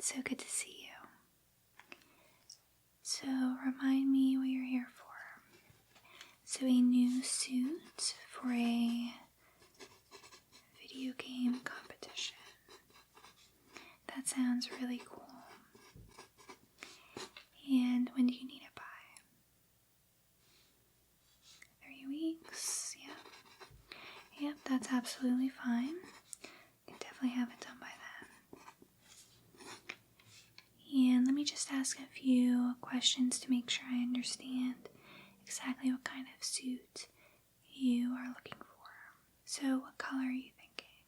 It's so good to see you. So remind me what you're here for. So a new suit for a video game competition. That sounds really cool. And when do you need it by? 3 weeks? Yep, that's absolutely fine. You can definitely have it done by then. And let me just ask a few questions to make sure I understand exactly what kind of suit you are looking for. So what color are you thinking?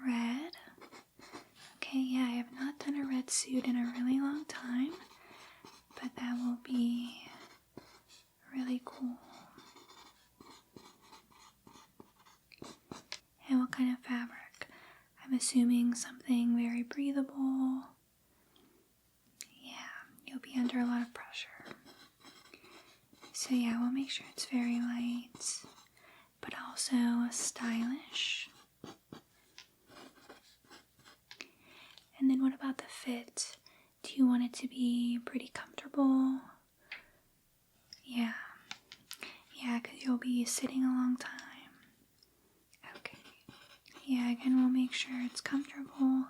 Red? Okay, yeah, I have not done a red suit in a really long time, but that will be really cool. And what kind of fabric? I'm assuming something very breathable. Yeah, you'll be under a lot of pressure. So yeah, we'll make sure it's very light, but also stylish. And then what about the fit? Do you want it to be pretty comfortable? Yeah, because you'll be sitting a long time. Okay. Yeah, again, we'll make sure it's comfortable,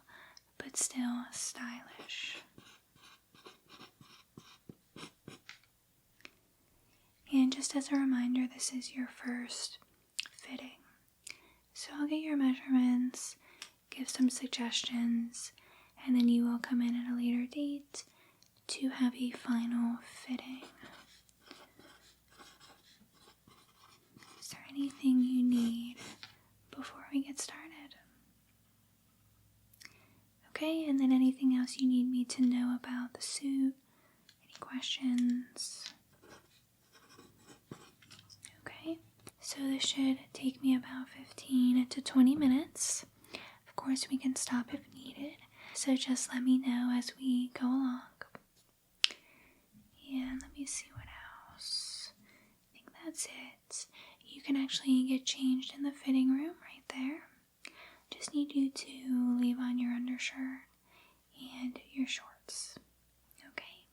but still stylish. And just as a reminder, this is your first fitting. So I'll get your measurements, give some suggestions, and then you will come in at a later date to have a final fitting. Is there anything you need before we get started? Okay, and then anything else you need me to know about the suit? Any questions? Okay, so this should take me about 15 to 20 minutes. Of course, we can stop if needed, so just let me know as we go along. And let me see what else. I think that's it. You can actually get changed in the fitting room right there. Just need you to leave on your undershirt and your shorts. Okay?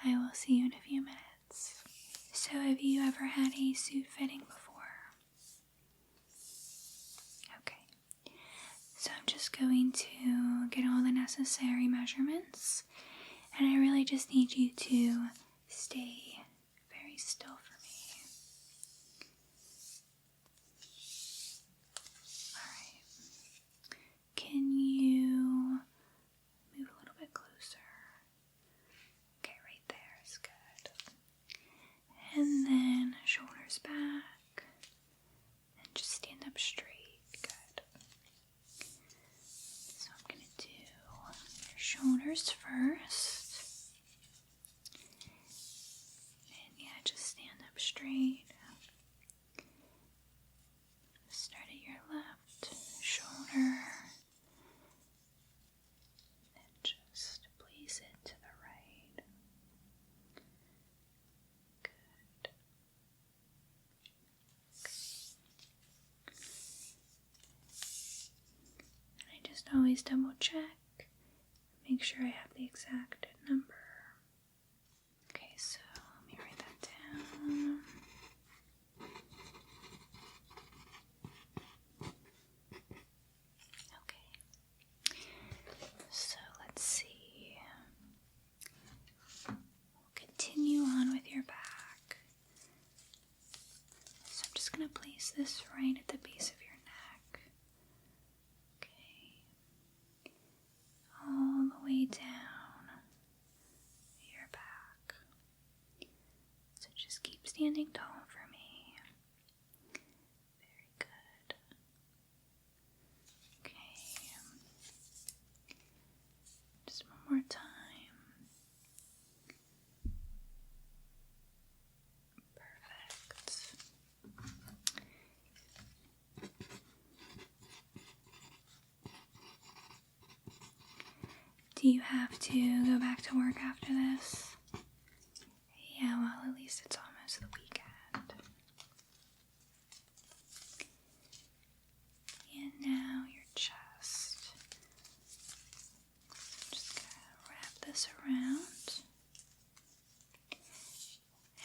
I will see you in a few minutes. So have you ever had a suit fitting before? Okay. So I'm just going to get all the necessary measurements, and I really just need you to stay very still for me. Alright. Can you move a little bit closer? Okay, right there is good. And then shoulders back. And just stand up straight. Good. So I'm going to do your shoulders first. And yeah, just stand up straight. Start at your left shoulder. And just place it to the right. Good. And I just always double check, make sure I have the exact number. Okay, so let me write that down. Okay, so let's see. We'll continue on with your back. So I'm just going to place this right at the base of your neck. Okay. All the way down your back. So just keep standing tall for me. Very good. Okay. Just one more time. Perfect. Do you have to go back to work after this? Yeah, well, at least it's almost the weekend. And now your chest. this around.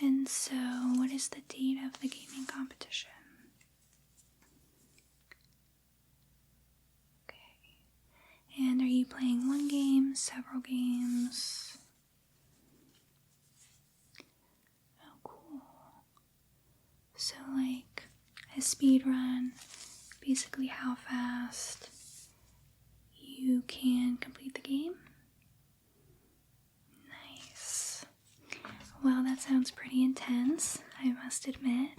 And so, what is the date of the gaming competition? Okay. And are you playing one game, several games? Oh, cool. So, like a speed run, basically how fast you can complete the game? Nice. Well, that sounds pretty intense, I must admit.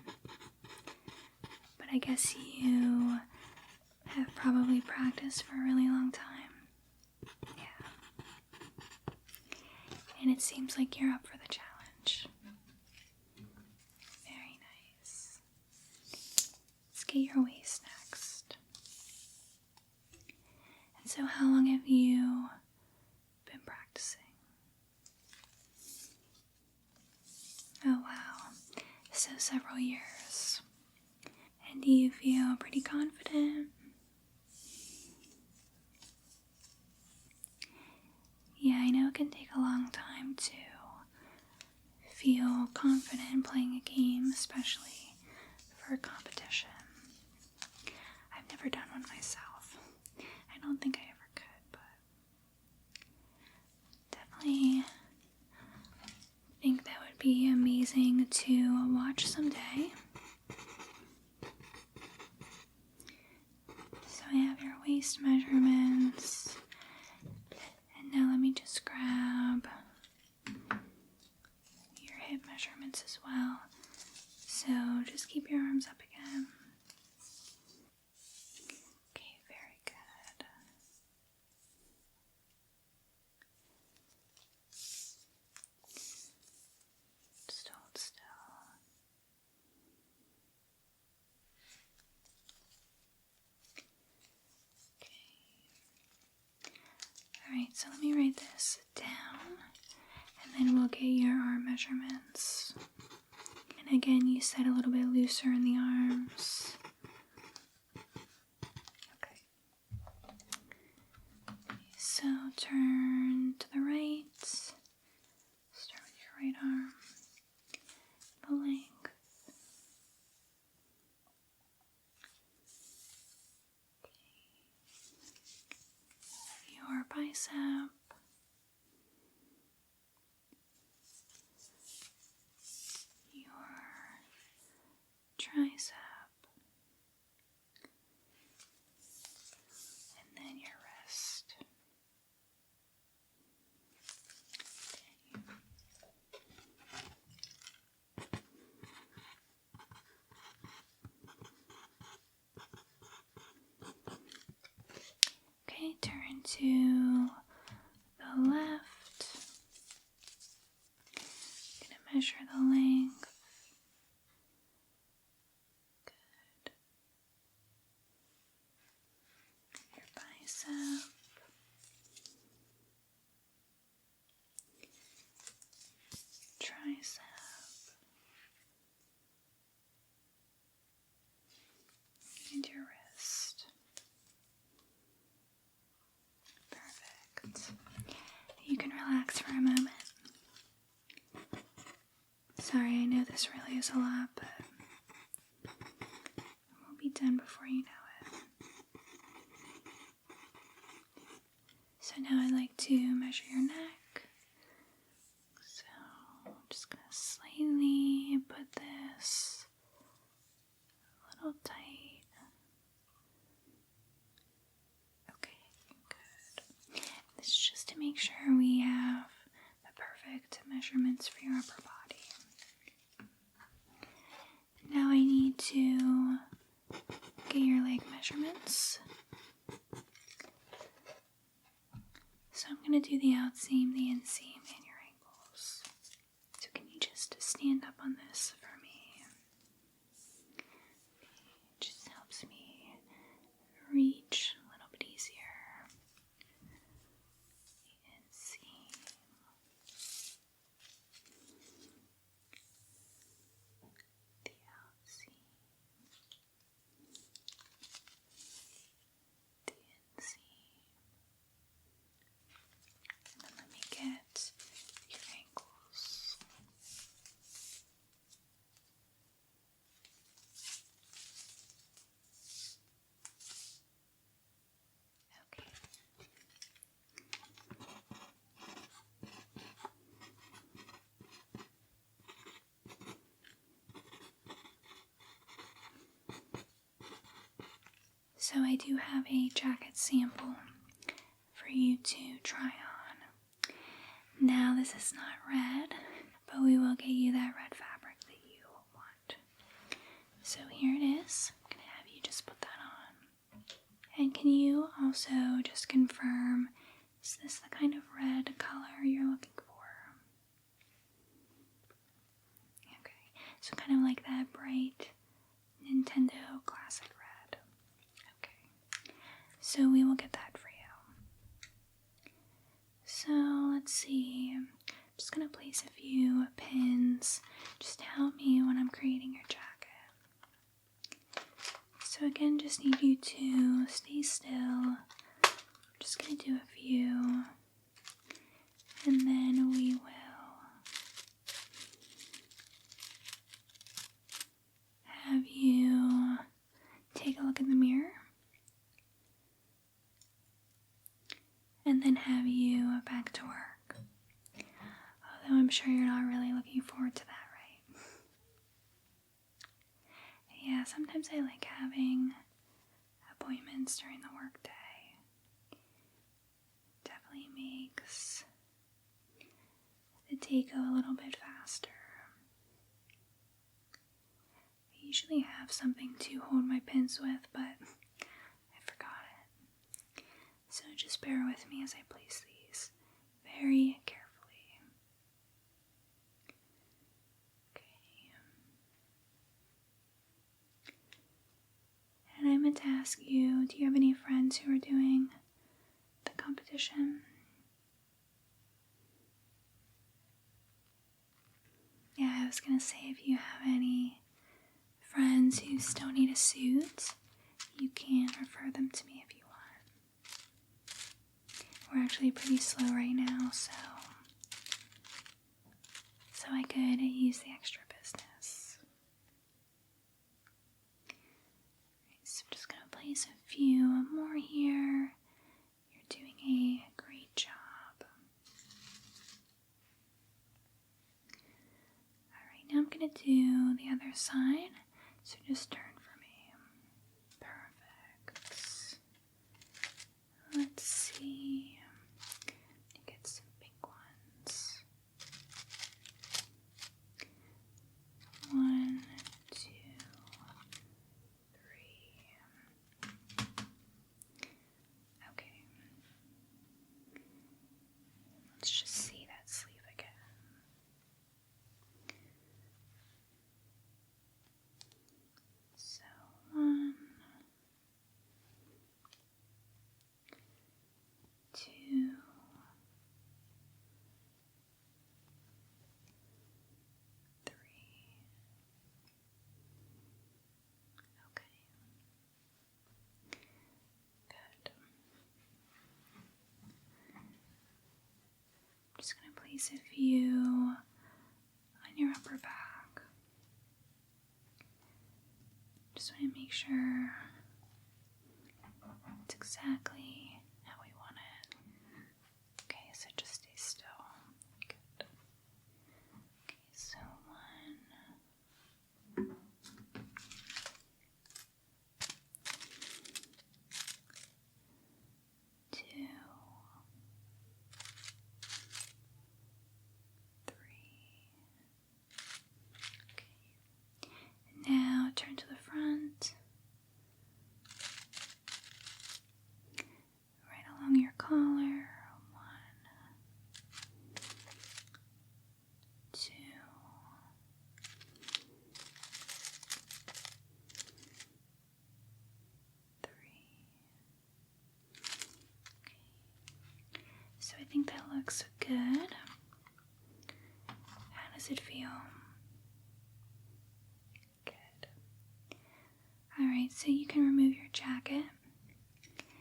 But I guess you have probably practiced for a really long time. Yeah. And it seems like you're up for the challenge. Very nice. Let's get your waist next. And so how long have you been practicing? Oh wow, so several years. And do you feel pretty confident? Yeah, I know it can take a long time to feel confident playing a game, especially for a competition. I've never done one myself. I don't think I ever could, but definitely think that would be amazing to watch someday. So I have your waist measurements, and now let me just grab your hip measurements as well. So just keep your arms up again. Okay, very good. Just hold still. Alright, so let me write this down, and then we'll get your arm measurements. And again, you said a little bit looser in the arms. Okay. So turn to the right. Start with your right arm. The length. Your bicep. Your tricep. And then your wrist. Okay, turn to the left. I'm gonna measure the length. Good. Your bicep. Tricep. And your wrist. Perfect. You can relax for a moment. Sorry, I know this really is a lot, but we'll be done before you know it. So now I'd like to measure your neck. So I'm just going to slightly put this a little tight. Okay, good. This is just to make sure we have the perfect measurements for your upper body. Now I need to get your leg measurements. So I'm going to do the outseam, the inseam, and your ankles. So can you just stand up on this for me? It just helps me reach a little bit easier. The inseam. The outseam. The inseam. And then let me get So I do have a jacket sample for you to try on. Now this is not red, but we will get you that red fabric that you want. So here it is. I'm going to have you just put that on. And can you also just confirm, is this the kind of red color you're looking for? Okay, so kind of like that bright Nintendo classic red. Okay, so we will get that for you. So let's see, I'm just going to place a few pins just to help me when I'm creating your jacket. So again, just need you to stay still. I'm just going to do a few, and then we will have you take a look in the mirror, and then have you back to work. Although I'm sure you're not really looking forward to that, right? Yeah, sometimes I like having appointments during the workday. Definitely makes the day go a little bit faster. I usually have something to hold my pins with, but I forgot it. So just bear with me as I place these very carefully. Okay. And I meant to ask you, do you have any friends who are doing the competition? Yeah, I was gonna say, if you have any friends who still need a suit, you can refer them to me if you want. We're actually pretty slow right now, so I could use the extra business. Right, so I'm just gonna place a few more here. You're doing a great job. Alright, now I'm gonna do the other side, so just turn for me. Perfect. Let's see. Get some pink ones. 1, 2, 3. Okay. Let's just see that sleeve again. So 1, 2, 3. Okay. Good. I'm just going to place a few on your upper back. Just want to make sure it's exactly how we want it. Okay, so just stay still. Good. Okay, so 1, 2, 3. Okay. And now turn to the front. Right along your collar. 1, 2, 3. Okay. So I think that looks good. How does it feel? Good. Alright, so you can remove your jacket.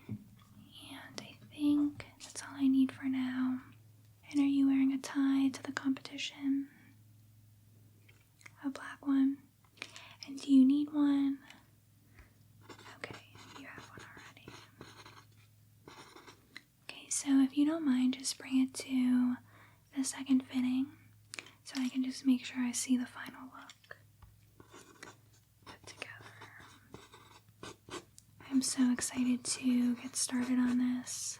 And I think that's all I need for now. And are you wearing a tie to the competition? A black one? And do you need one? Okay, you have one already. Okay, so if you don't mind, just bring it to the second fitting so I can just make sure I see the final look put together. I'm I'm so excited to get started on this,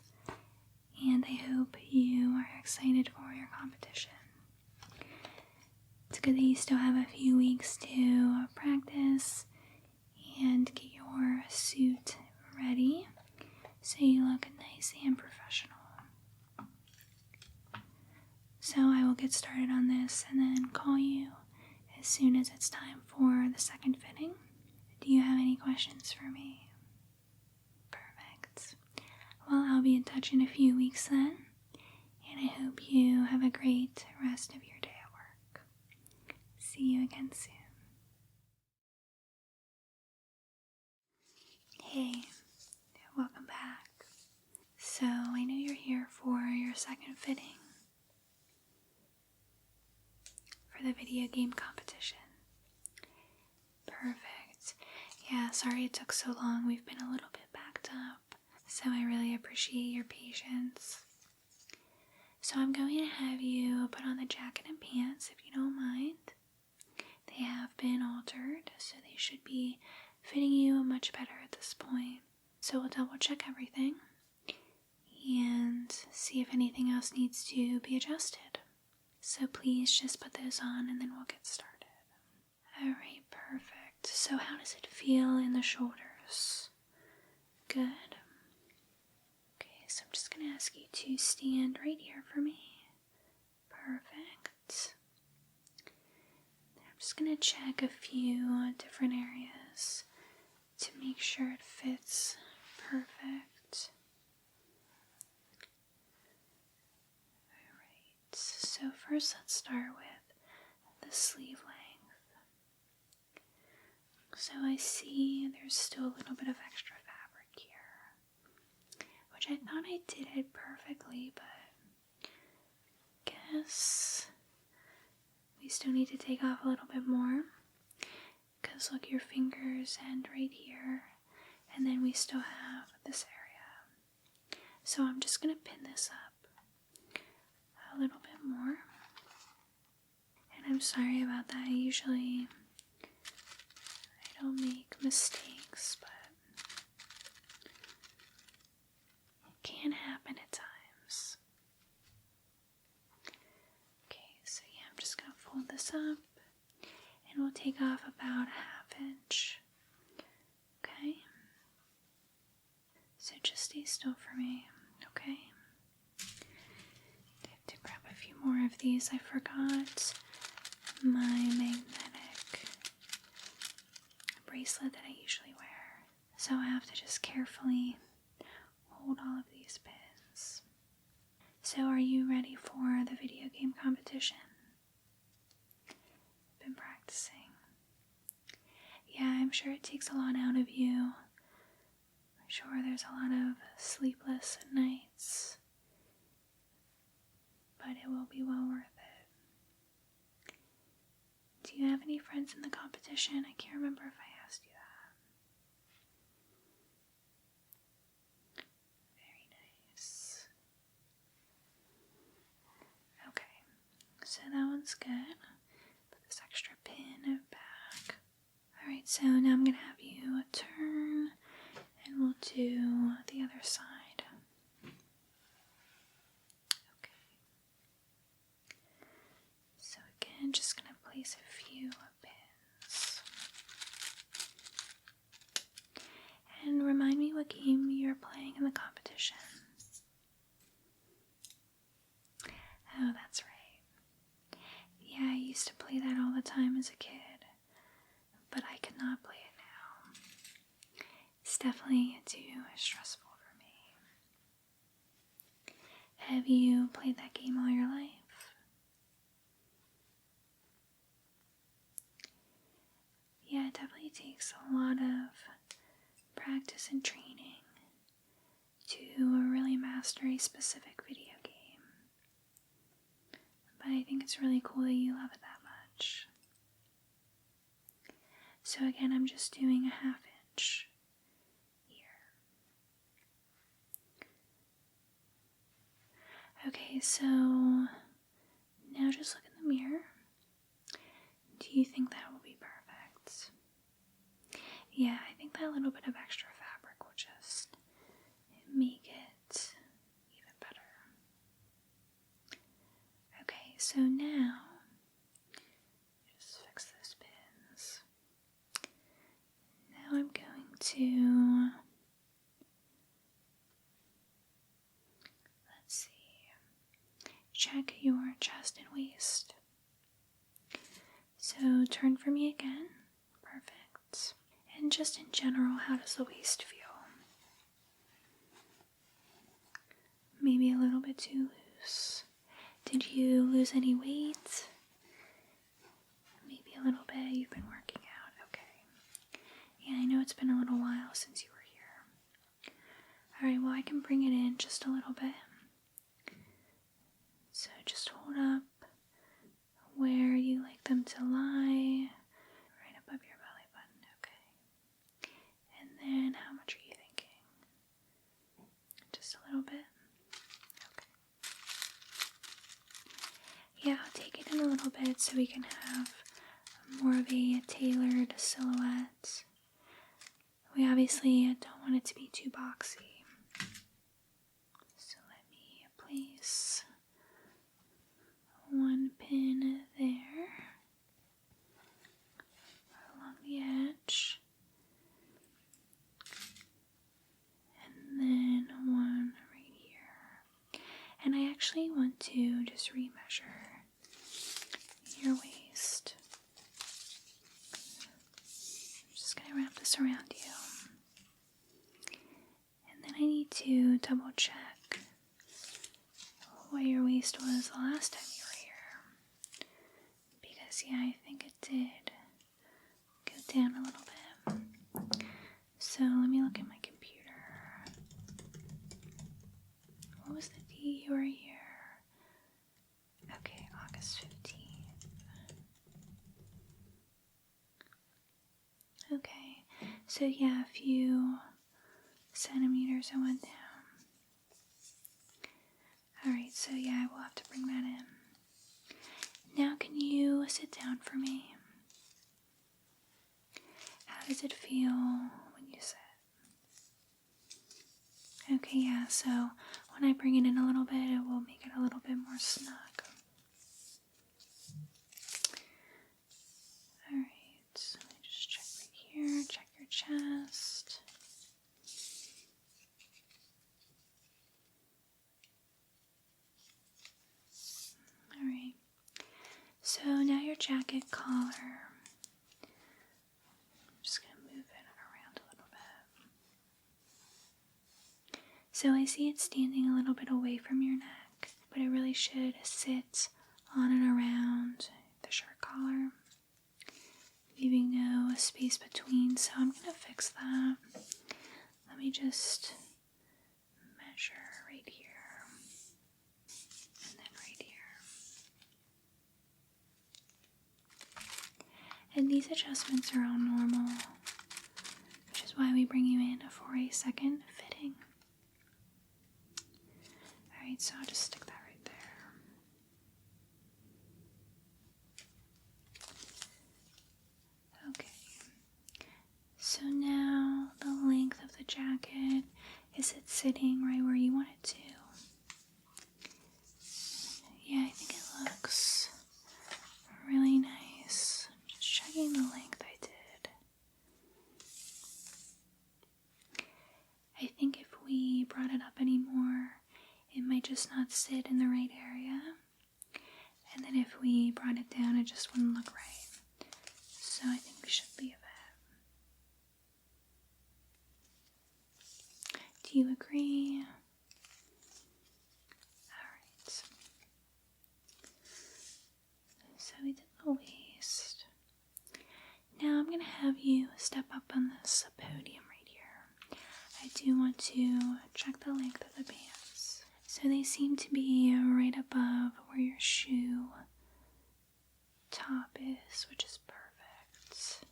and I hope you are excited for your competition. It's good that you still have a few weeks to practice and get your suit ready so you look nice and professional. So I will get started on this and then call you as soon as it's time for the second fitting. Do you have any questions for me? Perfect. Well, I'll be in touch in a few weeks then, and I hope you have a great rest of your day at work. See you again soon. Hey, welcome back. So I know you're here for your second fitting for the video game competition. Perfect. Yeah, sorry it took so long. We've been a little bit backed up, so I really appreciate your patience. So I'm going to have you put on the jacket and pants if you don't mind. They have been altered, so they should be fitting you much better at this point. So we'll double check everything and see if anything else needs to be adjusted. So please just put those on and then we'll get started. Alright, perfect. So how does it feel in the shoulders? Good. Okay, so I'm just going to ask you to stand right here for me. Perfect. I'm just going to check a few different areas to make sure it fits perfect. Alright, so first let's start with the sleeve length. So I see there's still a little bit of extra fabric here, which I thought I did it perfectly, but guess we still need to take off a little bit more, because look, your fingers end right here, and then we still have this area. So I'm just going to pin this up a little bit more, and I'm sorry about that. Usually I don't make mistakes, but it can happen at times. Okay, so yeah, I'm just going to fold this up, and we'll take off about a 1/2 inch. Okay? So just stay still for me, okay? I have to grab a few more of these. I forgot my magnetic bracelet that I usually wear, so I have to just carefully hold all of these pins. So are you ready for the video game competition? Been practicing. Yeah, I'm sure it takes a lot out of you. I'm sure there's a lot of sleepless nights, but it will be well worth it. Do you have any friends in the competition? I can't remember if I asked you that. Very nice. Okay, so that one's good. Put this extra pin back. Alright, so now I'm going to have you turn, and we'll do the other side. Okay. So again, just going to place a few pins. And remind me what game you're playing in the competition. Oh, that's right. Yeah, I used to play that all the time as a kid, but I could not play it now. It's definitely too stressful for me. Have you played that game all your life? Yeah, it definitely takes a lot of practice and training to really master a specific video game. But I think it's really cool that you love it that much. So again, I'm just doing a 1/2 inch here. Okay, so now just look in the mirror. Do you think that will be perfect? Yeah, I think that little bit of extra fabric will So now, just fix those pins. Now I'm going to, let's see, check your chest and waist. So turn for me again. Perfect. And just in general, how does the waist feel? Maybe a little bit too loose. Did you lose any weight? Maybe a little bit. You've been working out. Okay. Yeah, I know it's been a little while since you were here. Alright, well I can bring it in just a little bit. So just hold up where you like them to lie. Right above your belly button. Okay. And then how much are you thinking? Just a little bit? Yeah, I'll take it in a little bit so we can have more of a tailored silhouette. We obviously don't want it to be too boxy. So let me place one pin there along the edge. And then one right here. And I actually want to just remeasure your waist. I'm just going to wrap this around you. And then I need to double check what your waist was the last time you were here. Because, yeah, I think it did go down a little bit. So let me look at my computer. What was the date you were here? Okay, August 15th. Okay, so yeah, a few centimeters I went down. Alright, so yeah, I will have to bring that in. Now can you sit down for me? How does it feel when you sit? Okay, yeah, so when I bring it in a little bit, it will make it a little bit more snug. Alright, so let me just check right here, check your chest. Alright, so now your jacket collar. I'm just going to move it around a little bit. So I see it standing a little bit away from your neck, but it really should sit on and around the shirt collar, leaving no space between, so I'm going to fix that. Let me just measure right here, and then right here. And these adjustments are all normal, which is why we bring you in for a second fitting. Alright, so I'll just stick that right there. Okay. So now the length of the jacket, is it sitting right where you want it to? Yeah, I think it looks really nice. Just checking the length I did. I think if we brought it up anymore, it might just not sit in the right area. And then if we brought it down, it just wouldn't look right. So I think we should leave it. Do you agree? Alright. So we did the waist. Now I'm going to have you step up on this podium right here. I do want to check the length of the pants. So they seem to be right above where your shoe top is, which is perfect.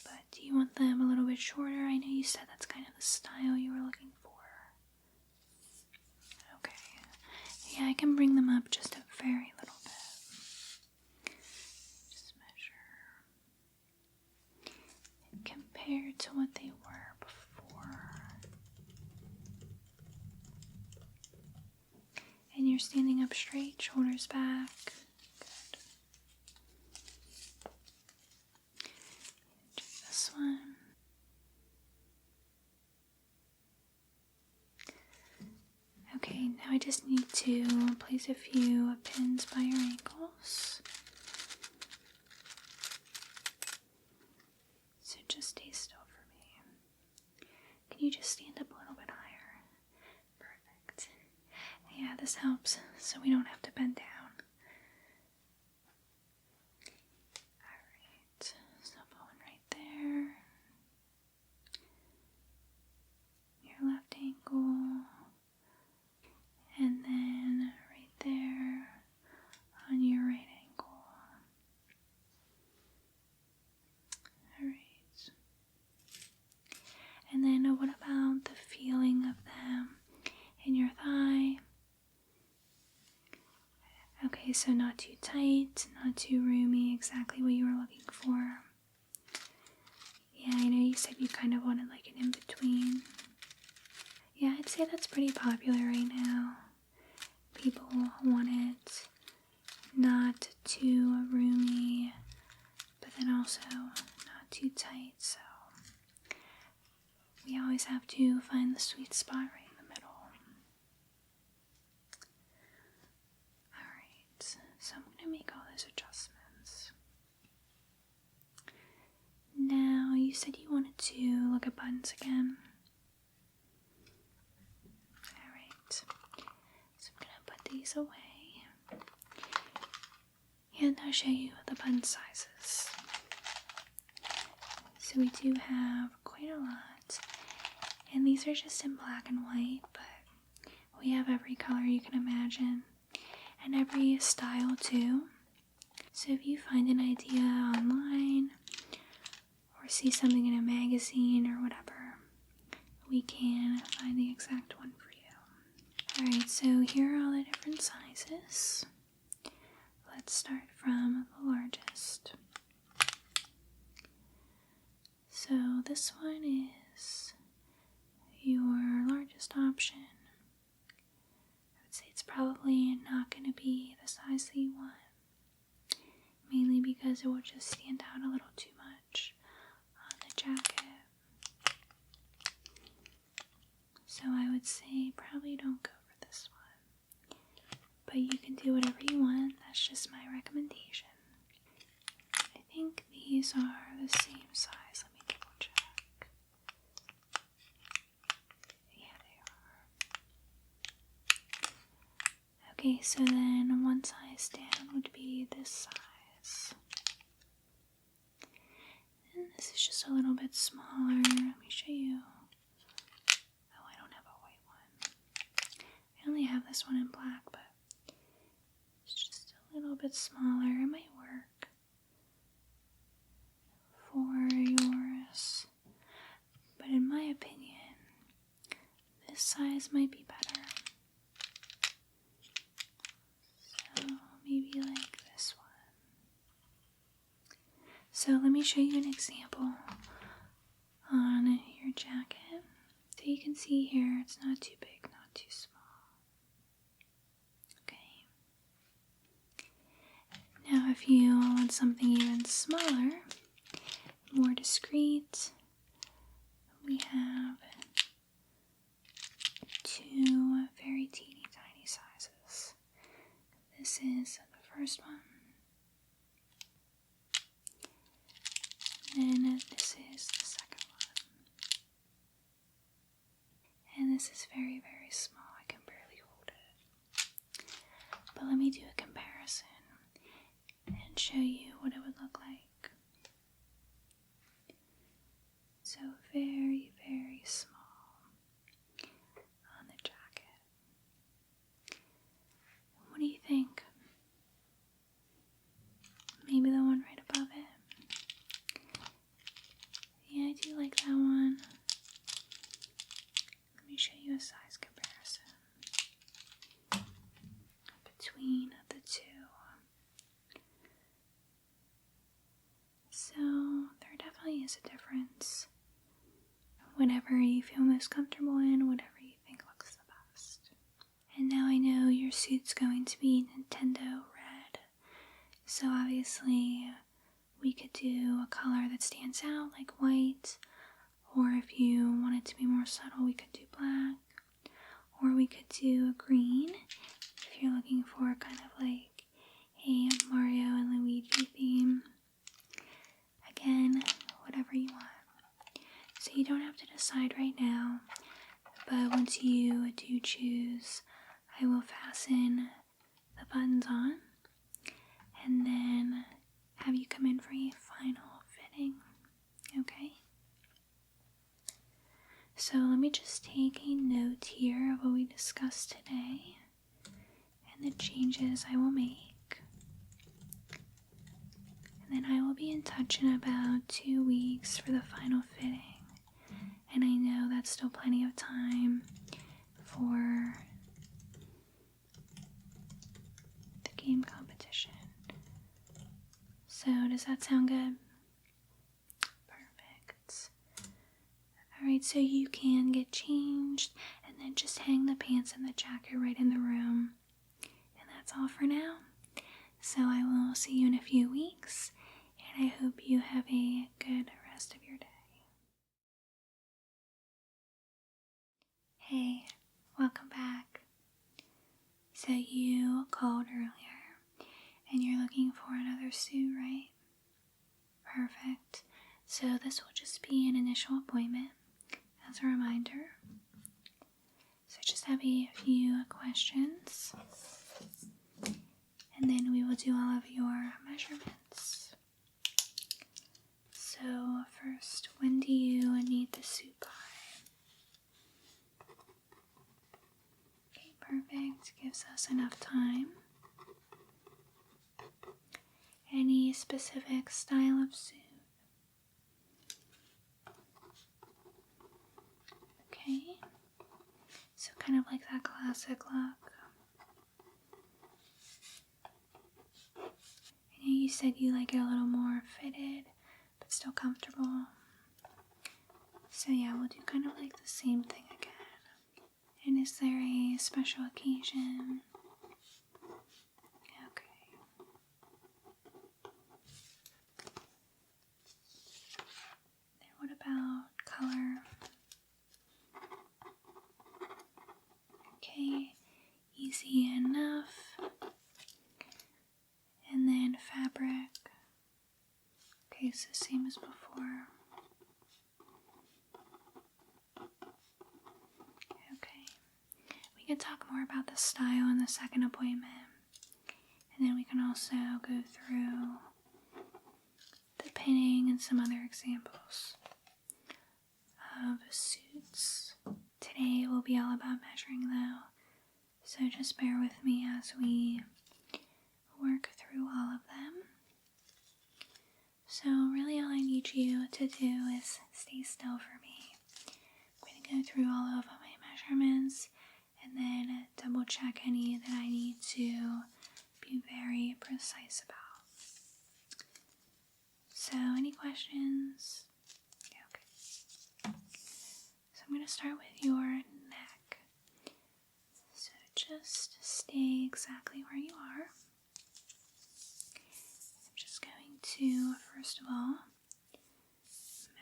But do you want them a little bit shorter? I know you said that's kind of the style you were looking for. Okay. Yeah, I can bring them up just a very little bit. Just measure. And compare to what they were before. And you're standing up straight, shoulders back. Good. Check this one. Okay, now I just need to place a few pins by your ankles. So just stay still for me. Can you just stand up a little bit higher? Perfect. Yeah, this helps so we don't have to bend down. Alright, so going right there. Your left ankle. And then right there on your right ankle. Alright. And then what about the feeling of them in your thigh? Okay, so not too tight, not too roomy, exactly what you were looking for. Yeah, I know you said you kind of wanted like an in-between. Yeah, I'd say that's pretty popular right now. People want it not too roomy, but then also not too tight, so we always have to find the sweet spot right in the middle. Alright, so I'm going to make all those adjustments. Now, you said you wanted to look at buttons again. Alright, so I'm going to put these away. And I'll show you the button sizes. So we do have quite a lot. And these are just in black and white, but we have every color you can imagine. And every style too. So if you find an idea online, or see something in a magazine or whatever, we can find the exact one for you. Alright, so here are all the different sizes. Let's start from the largest. So this one is your largest option. I would say it's probably not going to be the size that you want, mainly because it will just stand out a little too much on the jacket. So I would say probably don't go for this one, but you can do whatever you want. That's just my recommendation. I think these are the same size. Let me double check. Yeah, they are. Okay, so then one size down would be this size. And this is just a little bit smaller. Let me show you. Oh, I don't have a white one. I only have this one in black, but it's just a little bit smaller. It might work for yours, but in my opinion, this size might be better. So maybe like this one. So let me show you an example on your jacket. So you can see here, it's not too big, not too small. Okay. Now if you want something even smaller, more discreet, we have two very teeny tiny sizes. This is the first one. And then this is the second one. And this is very, very small. I can barely hold it. But let me do a comparison and show you what it would look like. So very, very small on the jacket. What do you think? Maybe the one right above it? Yeah, I do like that one. Let me show you a size comparison between the two. So there definitely is a difference. Whatever you feel most comfortable in, whatever you think looks the best. And now I know your suit's going to be Nintendo red. So obviously we could do a color that stands out like white, or if you want it to be more subtle, we could do black, or we could do a green if you're looking for kind of like a Mario and Luigi theme. Again, whatever you want. So you don't have to decide right now, but once you do choose, I will fasten the buttons on and then have you come in for a final fitting, okay? So let me just take a note here of what we discussed today and the changes I will make. And then I will be in touch in about 2 weeks for the final fitting. And I know that's still plenty of time for the game competition. So does that sound good? Perfect. Alright, so you can get changed and then just hang the pants and the jacket right in the room. And that's all for now. So I will see you in a few weeks, and I hope you have a good rest of your day. Hey, welcome back. So you called earlier, and you're looking for another suit, right? Perfect. So this will just be an initial appointment as a reminder. So just have a few questions, and then we will do all of your measurements. So first, when do you need the suit by? Okay, perfect. Gives us enough time. Any specific style of suit? Okay. So kind of like that classic look. I know you said you like it a little more fitted, but still comfortable. So yeah, we'll do kind of like the same thing again. And is there a special occasion? Okay. Then what about color? Okay, easy enough. And then fabric. Okay, so same as before. Okay, we can talk more about the style in the second appointment. And then we can also go through the pinning and some other examples of suits. Today will be all about measuring though, so just bear with me as we work through all of them. So really all I need you to do is stay still for me. I'm going to go through all of my measurements and then double check any that I need to be very precise about. So any questions? Yeah, okay. So I'm going to start with your neck. So just stay exactly where you are. I'm just going to, first of all,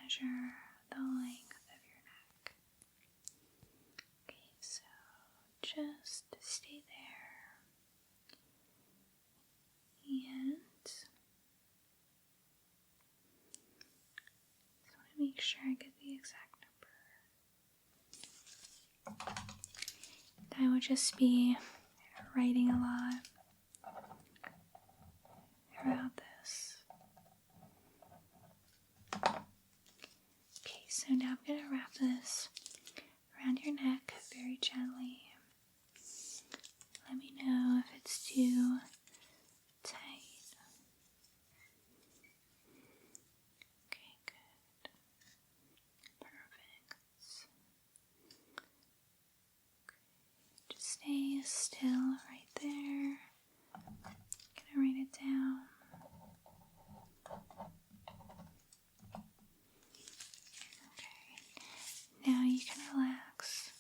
measure the length of your neck. Okay, so just stay there. And I want to make sure I get the exact number. I would just be writing a lot throughout this. Okay, so now I'm going to wrap this around your neck very gently. Let me know if it's too tight. Okay, good. Perfect. Okay. Just stay still right there. I'm gonna write it down. Okay. Now you can relax.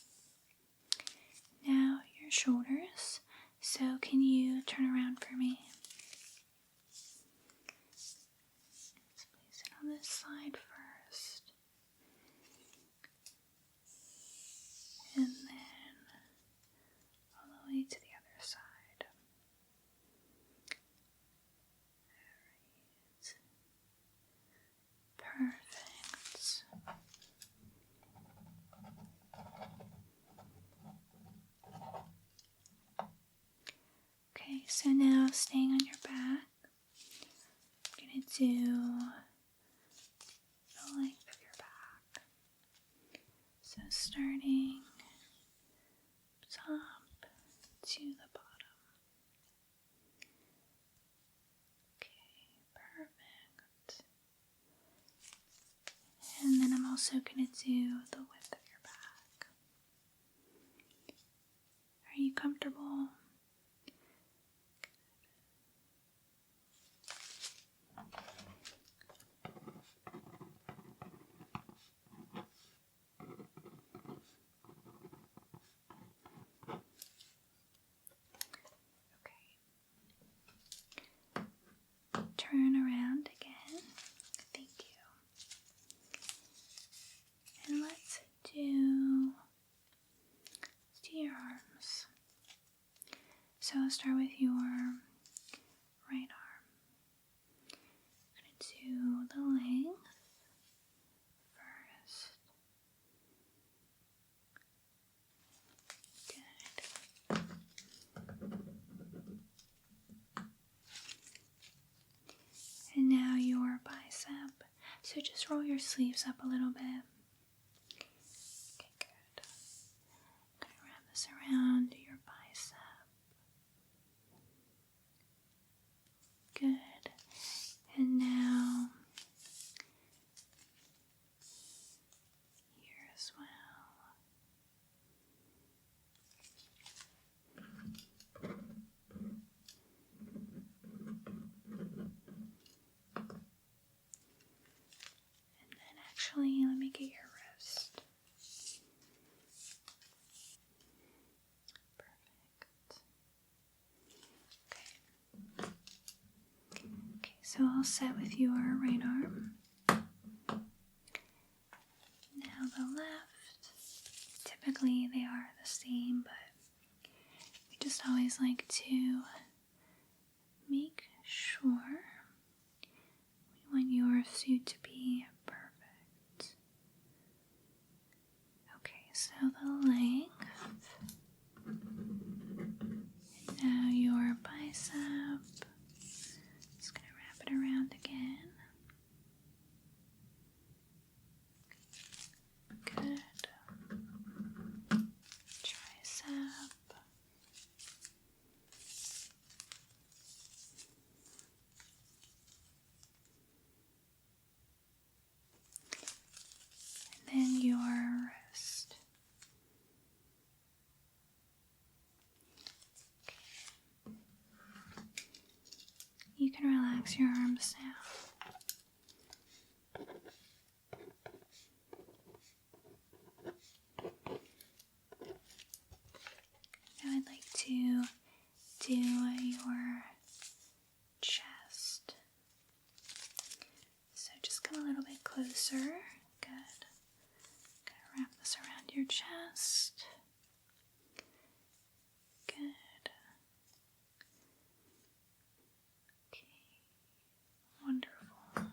Now your shoulders. So can you turn around for me? Let's place it on this side first. And then all the way to the other side. Alright. Perfect. Okay, so now staying on your back, I'm going to do the length of your back. So starting top to the bottom. Okay, perfect. And then I'm also going to do the width of your back. Are you comfortable? Turn around again. Thank you. And let's do your arms. So I'll start with your right arm. I'm going to do the length first. Good. And now your bicep. So just roll your sleeves up a little bit. Okay, good. I'm going to wrap this around your bicep. Good. And now here as well. Actually, let me get your wrist. Perfect. Okay. Okay, so I'll set with your right arm. Now the left. Typically they are the same, but we just always like to make sure we want your suit to be perfect. Okay, so the length, and now your bicep, just going to wrap it around again. Good. Tricep. And then your wrist. Okay. You can relax your arms now. Now I'd like to do your chest. So just come a little bit closer. Good. Gonna wrap this around your chest. Good. Okay. Wonderful.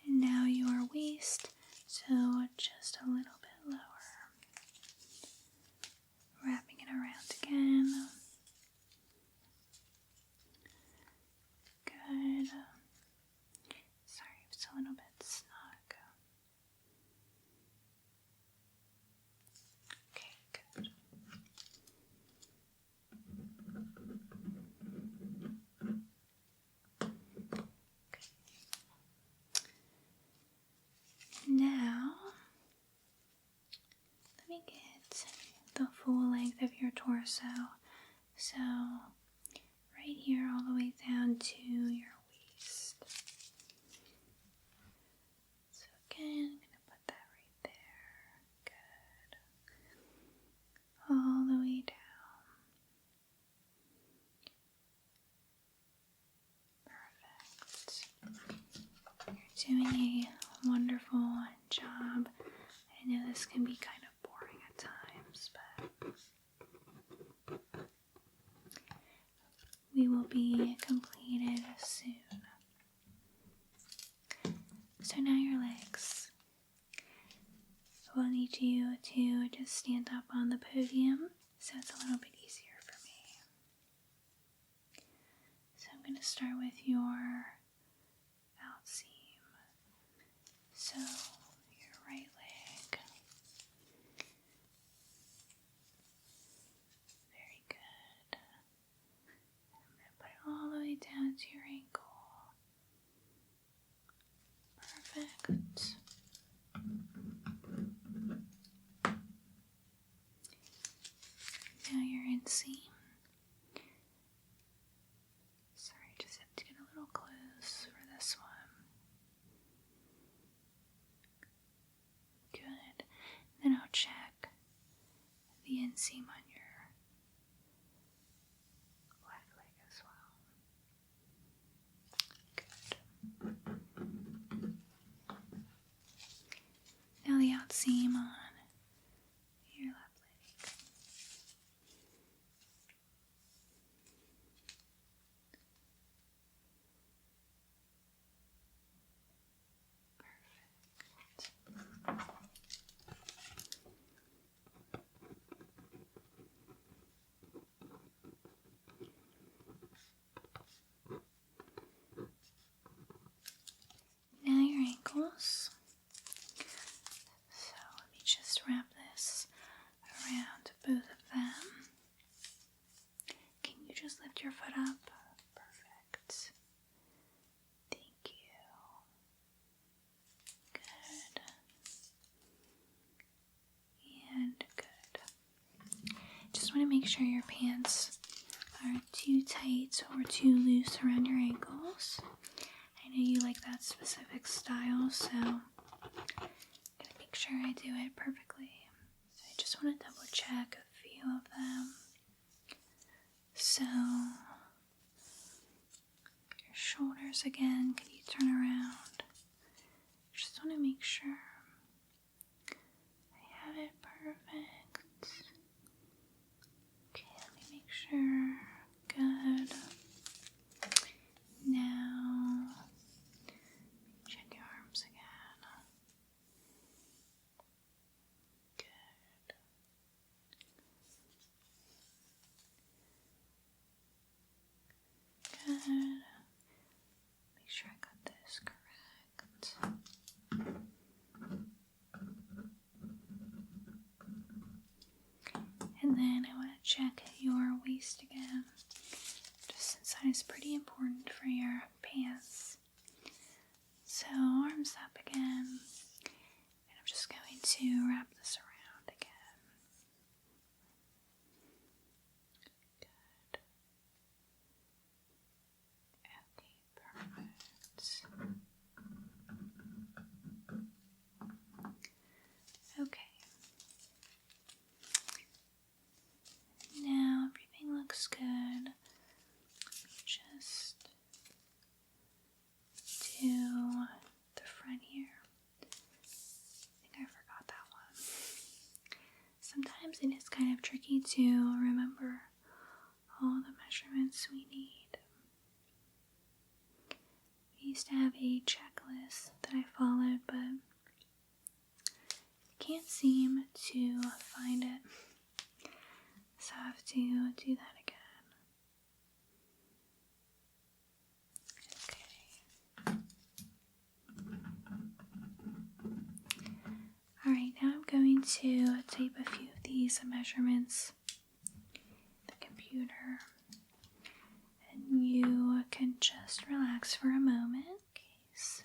And now your waist. So just a little bit lower. Wrapping it around again. Good. Sorry, it's a little bit snug. Okay, good. Okay. Now, let me get the full length of your torso. So, right here all the way down to your waist. So again, I'm going to put that right there. Good. doing a wonderful job. I know this can be kind of boring at times, but we will be completed soon. So now your legs. We'll need you to just stand up on the podium so it's a little bit easier for me. So I'm going to start with your outseam. So your right leg. Very good. I'm going to put it all the way down to your ankle. Perfect. Now your inseam. Sorry, just have to get a little close for this one. Good. Then I'll check the inseam on your left leg as well. Good. Now the outseam on your left leg. Now your ankles. So let me just wrap this around both of them. Can you just lift your foot up? Perfect. Thank you. Good. And good. Just want to make sure your pants aren't too tight or too loose around your ankles. I know you like that specific style, so I'm gonna make sure I do it perfectly. So I just want to double check a few of them. So your shoulders again, can you turn around? Just want to make sure I have it perfect. Okay, let me make sure. Good. Now, check your arms again. Good. Good. Make sure I got this correct. And then I want to check your waist again, just since that is pretty important for your pants. So arms up again, and I'm just going to wrap this around again. Good. Okay, perfect. Okay. Now everything looks good. Let me just do the front here. I think I forgot that one. Sometimes it is kind of tricky to remember all the measurements we need. I used to have a checklist that I followed, but I can't seem to find it. So I have to do that again. Okay. Alright, now I'm going to tape a few of these measurements in the computer. And you can just relax for a moment. Okay, so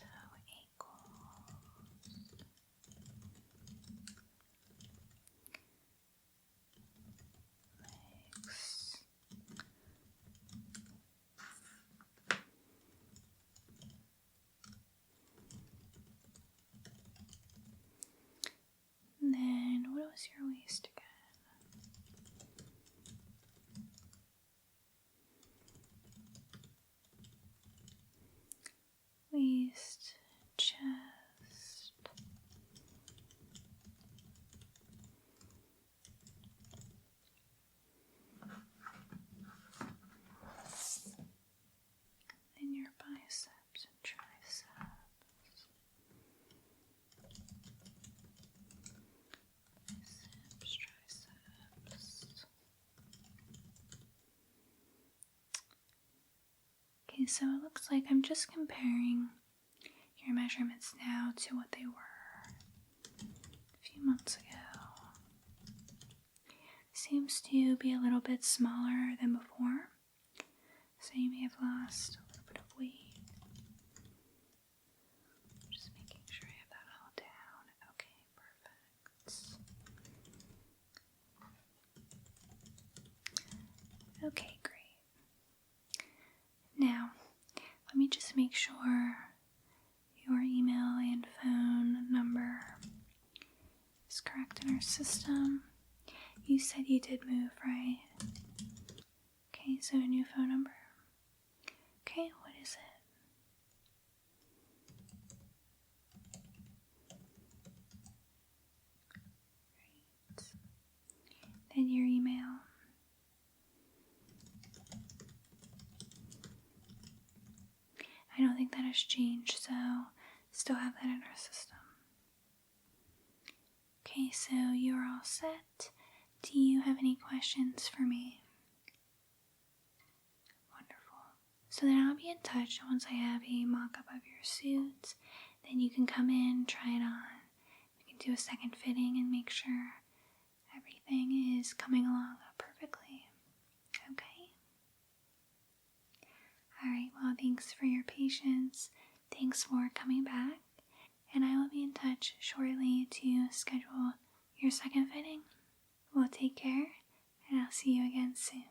and then, what was your waist again? Waist, chest, so it looks like I'm just comparing your measurements now to what they were a few months ago. Seems to be a little bit smaller than before, so you may have lost a little bit of weight. Just making sure I have that all down. Okay, perfect. Okay, great. Now, let me just make sure your email and phone number is correct in our system. You said you did move, right? Okay, so a new phone number. Okay, what is it? Great. Then your email. I don't think that has changed, so still have that in our system. Okay, so you're all set. Do you have any questions for me? Wonderful. So then I'll be in touch once I have a mock-up of your suit. Then you can come in, try it on. We can do a second fitting and make sure everything is coming along perfectly. Okay? Alright, well, thanks for your patience. Thanks for coming back. And I will be in touch shortly to schedule your second fitting. Well, take care, and I'll see you again soon.